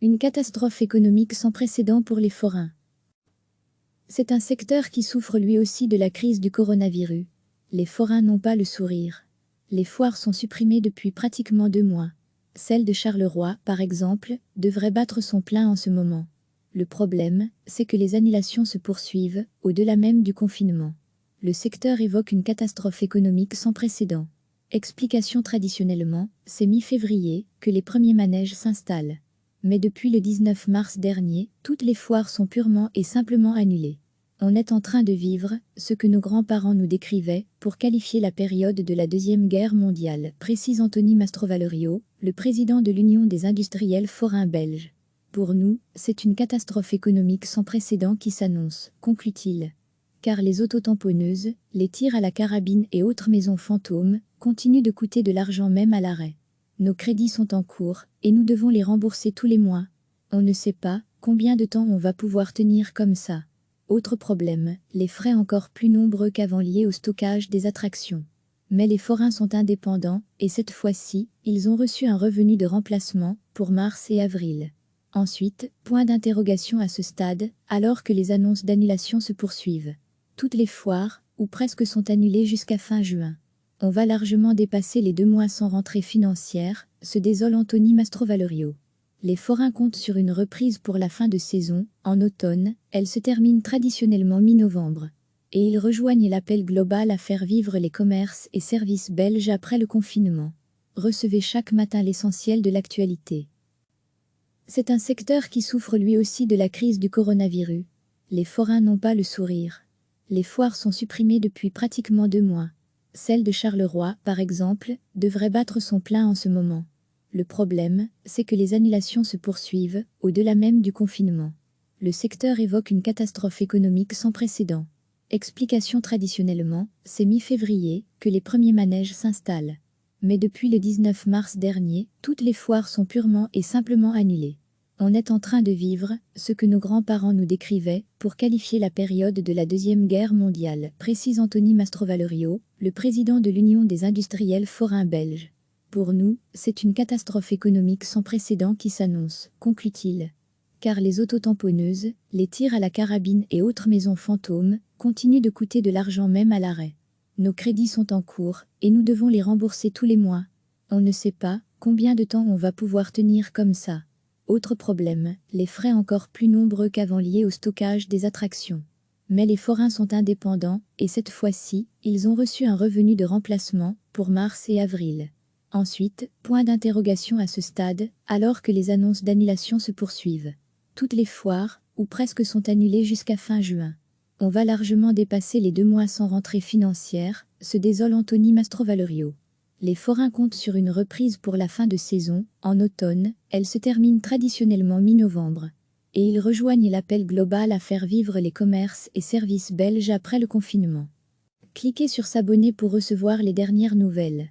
Une catastrophe économique sans précédent pour les forains. C'est un secteur qui souffre lui aussi de la crise du coronavirus. Les forains n'ont pas le sourire. Les foires sont supprimées depuis pratiquement 2 mois. Celle de Charleroi, par exemple, devrait battre son plein en ce moment. Le problème, c'est que les annulations se poursuivent, au-delà même du confinement. Le secteur évoque une catastrophe économique sans précédent. Explication traditionnellement, c'est mi-février que les premiers manèges s'installent. Mais depuis le 19 mars dernier, toutes les foires sont purement et simplement annulées. On est en train de vivre ce que nos grands-parents nous décrivaient pour qualifier la période de la Deuxième Guerre mondiale, précise Anthony Mastrovalerio, le président de l'Union des industriels forains belges. Pour nous, c'est une catastrophe économique sans précédent qui s'annonce, conclut-il. Car les autotamponneuses, les tirs à la carabine et autres maisons fantômes continuent de coûter de l'argent même à l'arrêt. Nos crédits sont en cours et nous devons les rembourser tous les mois. On ne sait pas combien de temps on va pouvoir tenir comme ça. Autre problème, les frais encore plus nombreux qu'avant liés au stockage des attractions. Mais les forains sont indépendants et cette fois-ci, ils ont reçu un revenu de remplacement pour mars et avril. Ensuite, point d'interrogation à ce stade, alors que les annonces d'annulation se poursuivent. Toutes les foires, ou presque, sont annulées jusqu'à fin juin. On va largement dépasser les 2 mois sans rentrée financière, se désole Anthony Mastrovalerio. Les forains comptent sur une reprise pour la fin de saison, en automne, elle se termine traditionnellement mi-novembre. Et ils rejoignent l'appel global à faire vivre les commerces et services belges après le confinement. Recevez chaque matin l'essentiel de l'actualité. C'est un secteur qui souffre lui aussi de la crise du coronavirus. Les forains n'ont pas le sourire. Les foires sont supprimées depuis pratiquement 2 mois. Celle de Charleroi, par exemple, devrait battre son plein en ce moment. Le problème, c'est que les annulations se poursuivent, au-delà même du confinement. Le secteur évoque une catastrophe économique sans précédent. Explication traditionnellement, c'est mi-février que les premiers manèges s'installent. Mais depuis le 19 mars dernier, toutes les foires sont purement et simplement annulées. On est en train de vivre ce que nos grands-parents nous décrivaient pour qualifier la période de la Deuxième Guerre mondiale, précise Anthony Mastrovalerio, le président de l'Union des industriels forains belges. Pour nous, c'est une catastrophe économique sans précédent qui s'annonce, conclut-il. Car les autotamponneuses, les tirs à la carabine et autres maisons fantômes continuent de coûter de l'argent même à l'arrêt. Nos crédits sont en cours et nous devons les rembourser tous les mois. On ne sait pas combien de temps on va pouvoir tenir comme ça. Autre problème, les frais encore plus nombreux qu'avant liés au stockage des attractions. Mais les forains sont indépendants et cette fois-ci, ils ont reçu un revenu de remplacement pour mars et avril. Ensuite, point d'interrogation à ce stade, alors que les annonces d'annulation se poursuivent. Toutes les foires, ou presque, sont annulées jusqu'à fin juin. On va largement dépasser les 2 mois sans rentrée financière, se désole Anthony Mastrovalerio. Les forains comptent sur une reprise pour la fin de saison, en automne, elle se termine traditionnellement mi-novembre. Et ils rejoignent l'appel global à faire vivre les commerces et services belges après le confinement. Cliquez sur s'abonner pour recevoir les dernières nouvelles.